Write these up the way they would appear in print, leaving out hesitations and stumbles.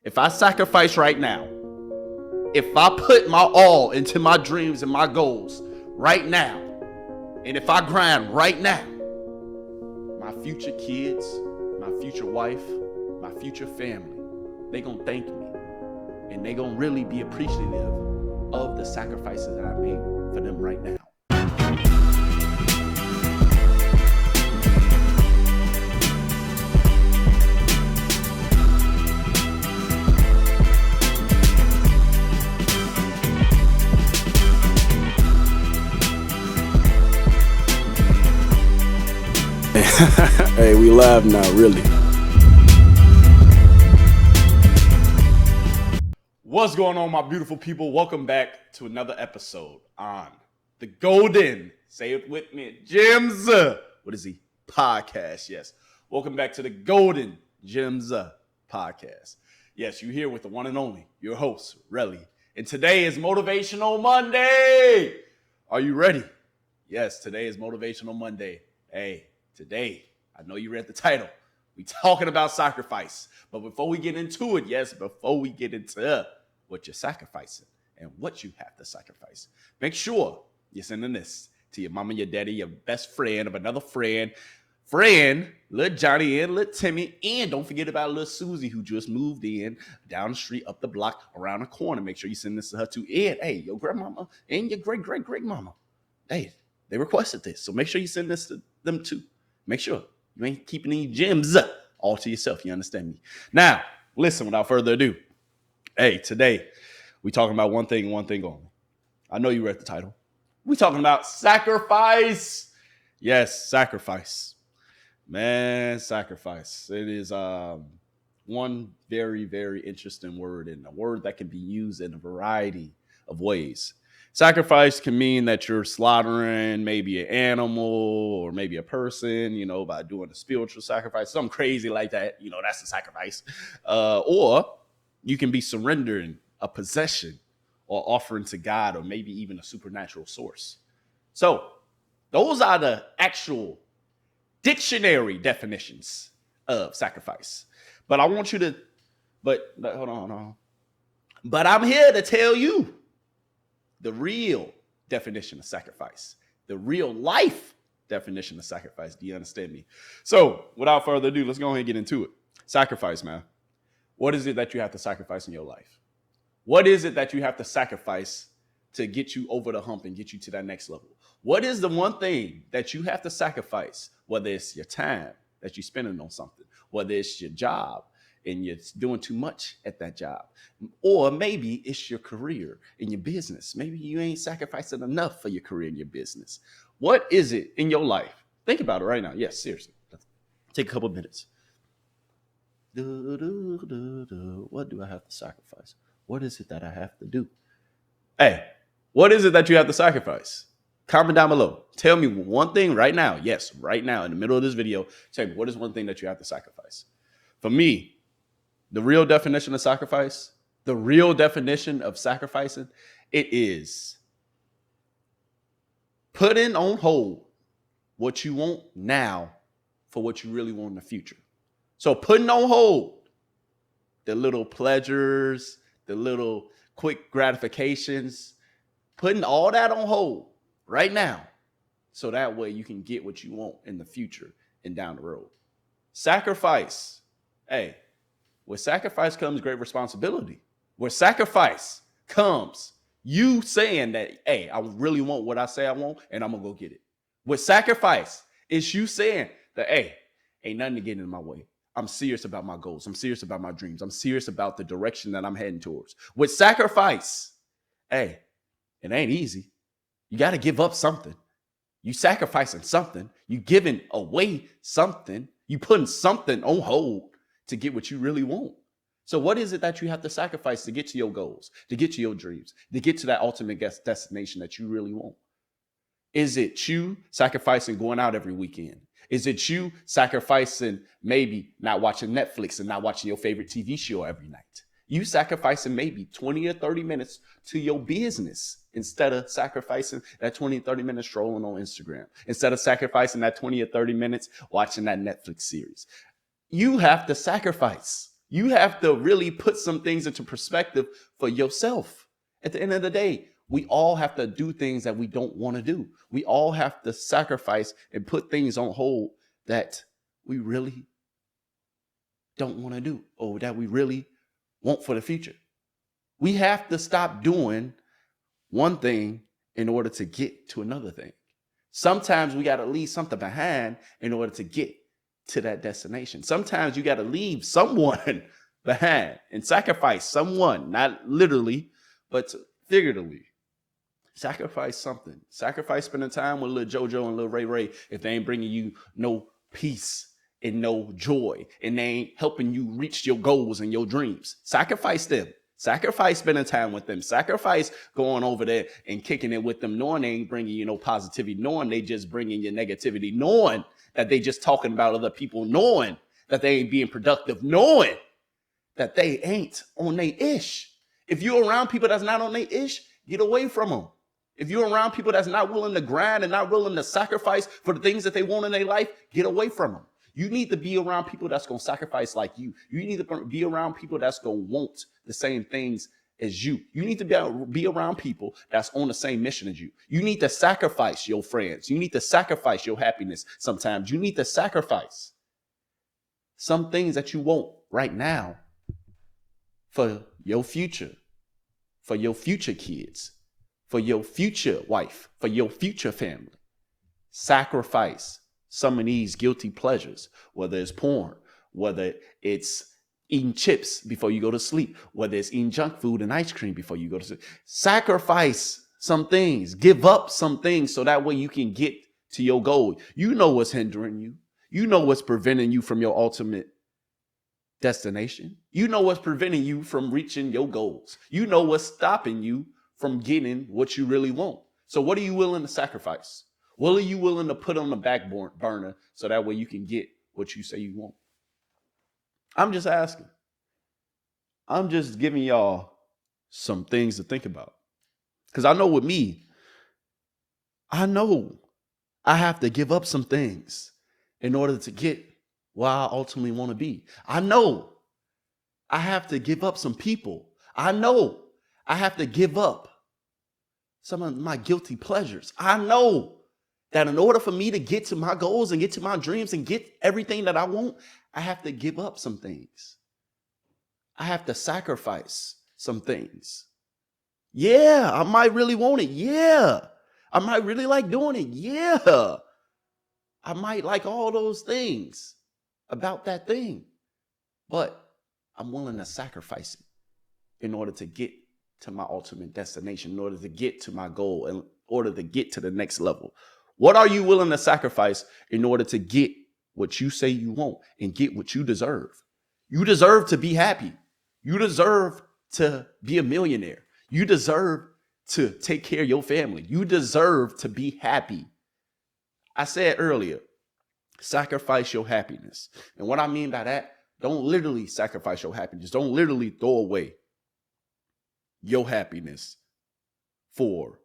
If I sacrifice right now, if I put my all into my dreams and my goals right now, and if I grind right now, my future kids, my future wife, my future family, they gonna thank me. And they gonna really be appreciative of the sacrifices that I made for them right now. Hey, we live now, really. What's going on, my beautiful people? Welcome back to another episode on the Golden, say it with me, Gems, what is he? Podcast, yes. Welcome back to the Golden Gems podcast. Yes, you're here with the one and only, your host, Relly. And today is Motivational Monday. Are you ready? Yes, today is Motivational Monday. Hey, today, I know you read the title. We talking about sacrifice. But before we get into it, before we get into what you're sacrificing and what you have to sacrifice, make sure you're sending this to your mama, your daddy, your best friend of another friend, little Johnny and little Timmy, and don't forget about little Susie who just moved in down the street, up the block, around the corner. Make sure you send this to her too. And hey, your grandmama and your great mama, hey, they requested this, so make sure you send this to them too. Make sure you ain't keeping any gems all to yourself. You understand me? Now, listen, without further ado. Hey, today we talking about one thing only. I know you read the title. We talking about sacrifice. Yes, sacrifice. Man, sacrifice. It is one very, very interesting word, and a word that can be used in a variety of ways. Sacrifice can mean that you're slaughtering maybe an animal or maybe a person, by doing a spiritual sacrifice, something crazy like that. That's a sacrifice. Or you can be surrendering a possession or offering to God or maybe even a supernatural source. So those are the actual dictionary definitions of sacrifice. But I want you to, but hold on. But I'm here to tell you the real definition of sacrifice, the real life definition of sacrifice. Do you understand me? So without further ado, let's go ahead and get into it. Sacrifice, man. What is it that you have to sacrifice in your life? What is it that you have to sacrifice to get you over the hump and get you to that next level? What is the one thing that you have to sacrifice, whether it's your time that you're spending on something, whether it's your job, and you're doing too much at that job, or maybe it's your career in your business. Maybe you ain't sacrificing enough for your career in your business. What is it in your life? Think about it right now. Yes, seriously. Take a couple of minutes. What do I have to sacrifice? What is it that I have to do? Hey, what is it that you have to sacrifice? Comment down below. Tell me one thing right now. Yes, right now in the middle of this video. Tell me what is one thing that you have to sacrifice. For me, the real definition of sacrifice, the real definition of sacrificing, it is putting on hold what you want now for what you really want in the future. So putting on hold the little pleasures, the little quick gratifications, putting all that on hold right now so that way you can get what you want in the future and down the road. Sacrifice. Hey, with sacrifice comes great responsibility. With sacrifice comes you saying that, hey, I really want what I say I want, and I'm going to go get it. With sacrifice, it's you saying that, hey, ain't nothing to get in my way. I'm serious about my goals. I'm serious about my dreams. I'm serious about the direction that I'm heading towards. With sacrifice, hey, it ain't easy. You got to give up something. You sacrificing something. You giving away something. You putting something on hold to get what you really want. So what is it that you have to sacrifice to get to your goals, to get to your dreams, to get to that ultimate destination that you really want? Is it you sacrificing going out every weekend? Is it you sacrificing maybe not watching Netflix and not watching your favorite TV show every night? You sacrificing maybe 20 or 30 minutes to your business instead of sacrificing that 20 or 30 minutes strolling on Instagram, instead of sacrificing that 20 or 30 minutes watching that Netflix series. You have to sacrifice. You have to really put some things into perspective for yourself. At the end of the day, we all have to do things that we don't want to do. We all have to sacrifice and put things on hold that we really don't want to do or that we really want for the future. We have to stop doing one thing in order to get to another thing. Sometimes we got to leave something behind in order to get to that destination. Sometimes you got to leave someone behind and sacrifice someone, not literally, but figuratively. Sacrifice something. Sacrifice spending time with little JoJo and little Ray Ray if they ain't bringing you no peace and no joy and they ain't helping you reach your goals and your dreams. Sacrifice them. Sacrifice spending time with them. Sacrifice going over there and kicking it with them, knowing they ain't bringing you no positivity, knowing they just bringing you negativity, knowing that they just talking about other people, knowing that they ain't being productive, knowing that they ain't on their ish. If you're around people that's not on their ish, get away from them. If you're around people that's not willing to grind and not willing to sacrifice for the things that they want in their life, get away from them. You need to be around people that's going to sacrifice like you. You need to be around people that's going to want the same things as you. You need to be around people that's on the same mission as you. You need to sacrifice your friends. You need to sacrifice your happiness sometimes. You need to sacrifice some things that you want right now for your future kids, for your future wife, for your future family. Sacrifice some of these guilty pleasures, whether it's porn, whether it's eating chips before you go to sleep, whether it's eating junk food and ice cream before you go to sleep. Sacrifice some things, give up some things so that way you can get to your goal. You know what's hindering you. You know what's preventing you from your ultimate destination. You know what's preventing you from reaching your goals. You know what's stopping you from getting what you really want. So what are you willing to sacrifice? What are you willing to put on the back burner so that way you can get what you say you want? I'm just asking. I'm just giving y'all some things to think about. Because I know with me, I know I have to give up some things in order to get where I ultimately want to be. I know I have to give up some people. I know I have to give up some of my guilty pleasures. I know that in order for me to get to my goals and get to my dreams and get everything that I want, I have to give up some things. I have to sacrifice some things. Yeah, I might really want it. Yeah. I might really like doing it. Yeah. I might like all those things about that thing. But I'm willing to sacrifice it in order to get to my ultimate destination, in order to get to my goal, in order to get to the next level. What are you willing to sacrifice in order to get what you say you want and get what you deserve? You deserve to be happy. You deserve to be a millionaire. You deserve to take care of your family. You deserve to be happy. I said earlier, sacrifice your happiness. And what I mean by that, don't literally sacrifice your happiness. Don't literally throw away your happiness for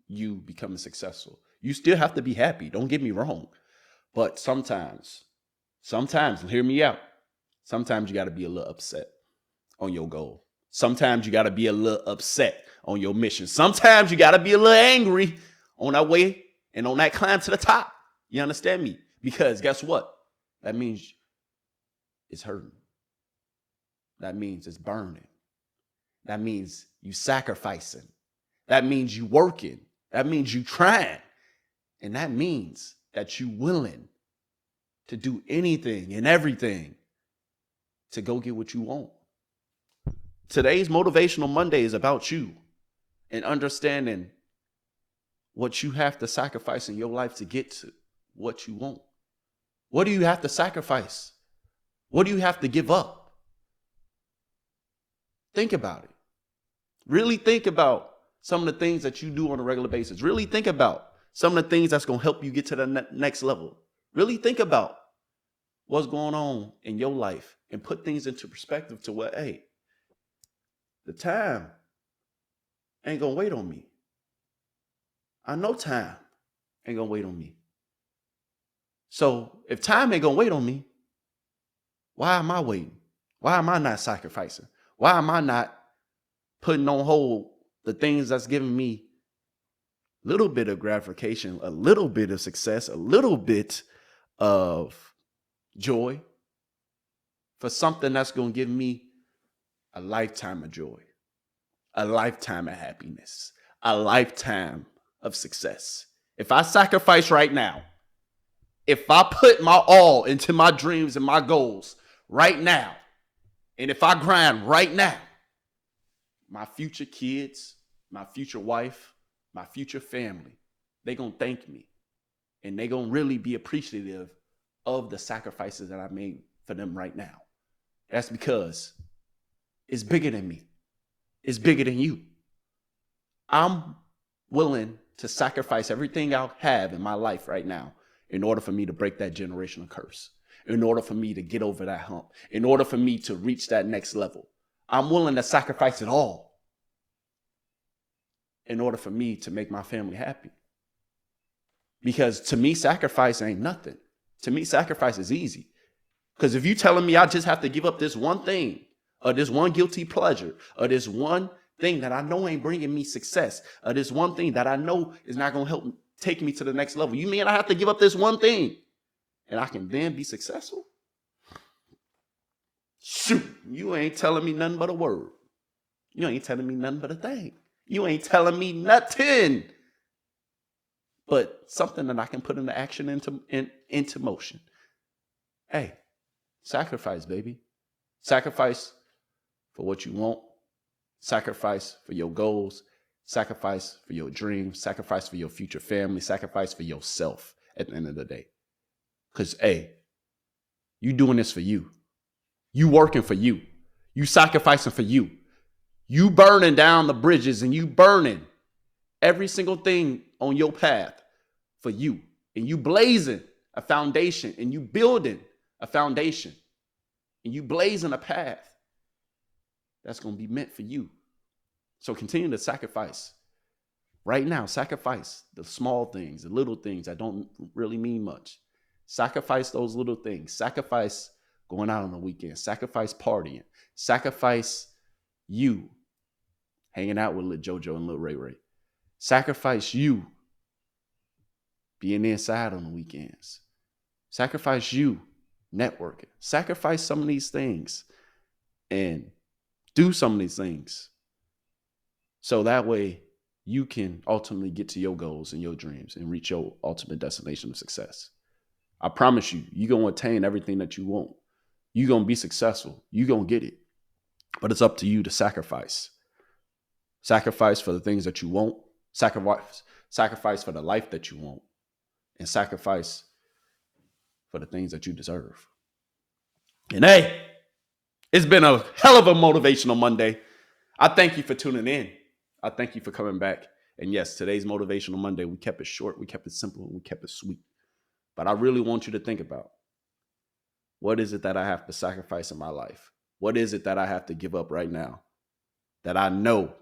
you becoming successful. You still have to be happy. Don't get me wrong. But sometimes, hear me out. Sometimes you got to be a little upset on your goal. Sometimes you got to be a little upset on your mission. Sometimes you got to be a little angry on that way and on that climb to the top. You understand me? Because guess what? That means it's hurting. That means it's burning. That means you sacrificing. That means you working. That means you trying. And that means that you willing to do anything and everything to go get what you want. Today's Motivational Monday is about you and understanding what you have to sacrifice in your life to get to what you want. What do you have to sacrifice? What do you have to give up? Think about it. Really think about some of the things that you do on a regular basis. Really think about some of the things that's going to help you get to the next level. Really think about what's going on in your life and put things into perspective to where, hey, the time ain't going to wait on me. I know time ain't going to wait on me. So if time ain't going to wait on me, why am I waiting? Why am I not sacrificing? Why am I not putting on hold the things that's giving me a little bit of gratification, a little bit of success, a little bit of joy for something that's going to give me a lifetime of joy, a lifetime of happiness, a lifetime of success? If I sacrifice right now, if I put my all into my dreams and my goals right now, and if I grind right now, my future kids, my future wife, my future family, they're going to thank me. And they're going to really be appreciative of the sacrifices that I made for them right now. That's because it's bigger than me. It's bigger than you. I'm willing to sacrifice everything I have in my life right now in order for me to break that generational curse, in order for me to get over that hump, in order for me to reach that next level. I'm willing to sacrifice it all in order for me to make my family happy. Because to me, sacrifice ain't nothing. To me, sacrifice is easy. Because if you telling me I just have to give up this one thing, or this one guilty pleasure, or this one thing that I know ain't bringing me success, or this one thing that I know is not going to help take me to the next level, you mean I have to give up this one thing and I can then be successful? Shoot, you ain't telling me nothing but a word. You ain't telling me nothing but a thing. You ain't telling me nothing but something that I can put into action, into motion. Hey, sacrifice, baby. Sacrifice for what you want. Sacrifice for your goals. Sacrifice for your dreams. Sacrifice for your future family. Sacrifice for yourself at the end of the day. Because, hey, you doing this for you. You working for you. You sacrificing for you. You burning down the bridges and you burning every single thing on your path for you. And you blazing a foundation and you building a foundation and you blazing a path that's going to be meant for you. So continue to sacrifice. Right now, sacrifice the small things, the little things that don't really mean much. Sacrifice those little things. Sacrifice going out on the weekend. Sacrifice partying. Sacrifice you hanging out with Lil JoJo and Lil Ray Ray. Sacrifice you being inside on the weekends. Sacrifice you networking. Sacrifice some of these things and do some of these things so that way you can ultimately get to your goals and your dreams and reach your ultimate destination of success. I promise you, you're going to attain everything that you want. You're going to be successful. You're going to get it. But it's up to you to sacrifice. Sacrifice for the things that you want. Sacrifice for the life that you want. And sacrifice for the things that you deserve. And hey, it's been a hell of a motivational Monday. I thank you for tuning in. I thank you for coming back. And yes, today's motivational Monday, we kept it short, we kept it simple, and we kept it sweet. But I really want you to think about, what is it that I have to sacrifice in my life? What is it that I have to give up right now that I know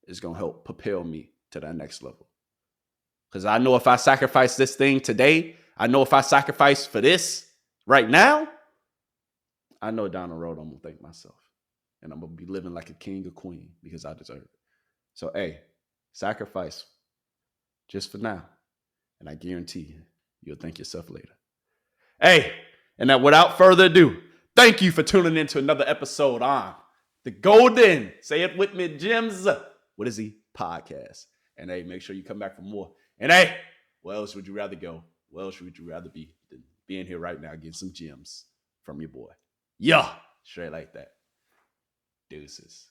is going to help propel me to that next level? Because I know if I sacrifice this thing today, I know if I sacrifice for this right now, I know down the road I'm going to thank myself. And I'm going to be living like a king or queen because I deserve it. So, hey, sacrifice just for now. And I guarantee you, you'll thank yourself later. Hey, and now without further ado, thank you for tuning in to another episode on the Golden, say it with me, Gems, what is he? Podcast. And hey, make sure you come back for more. And hey, where else would you rather go? Where else would you rather be than being here right now getting some gems from your boy? Yeah, straight like that. Deuces.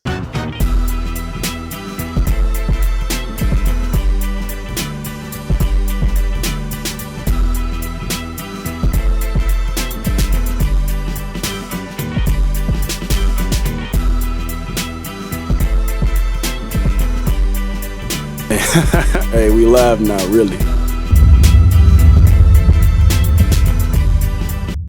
Hey, we live now, really.